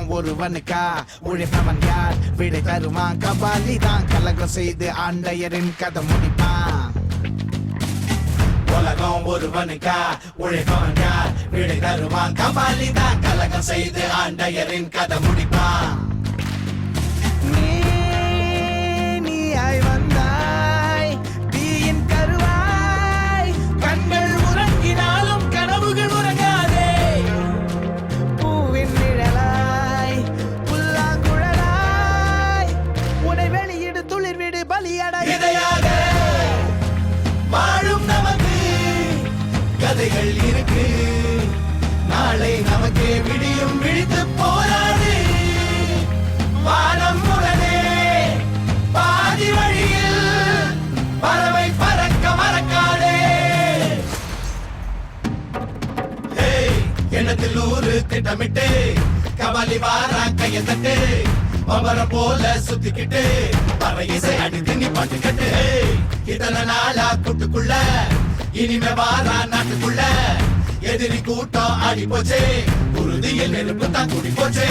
உலகம் ஒருவனுக்கா உழைப்பவன் யார் விடை தருவான் கபாலி தான் கலகம் செய்து ஆண்டையரின் கதை முடிப்பான் உலகம் ஒருவனுக்கா உழைப்பவன் யார் விடை தருவான் கபாலி தான் கலகம் செய்து ஆண்டையரின் கதை முடிப்பான் நீயாய் வந்தாய் தீயின் கருவாய் கண்கள் உறங்கினாலும் கனவுகள் உறங்காதே பூவின் நிழலாய் புல்லாங்குழலாய் உன்னை வெளியிடு துளிர்விடு பலியடையாக வாழும் நமக்கு கதைகள் இருக்கு நாளை நமக்கே விடியும் விழித்து போராடு வானம் உடனே பாதி வழியில் பறவை பறக்க மறக்காதே எண்ணத்தில் ஊரு திட்டமிட்டு கபாலி வாரா கைய தட்டு பம்பர போல சுத்திக்கிட்டு பற இசை அடித்து நீ பாட்டு கட்டு இத்தனை நாளா கூட்டுக்குள்ள இனிமே வாரா நாட்டுக்குள்ள எதிரி கூட்டம் ஆடி போச்சு உறுதியில் நெருப்பு தான் கூடி போச்சு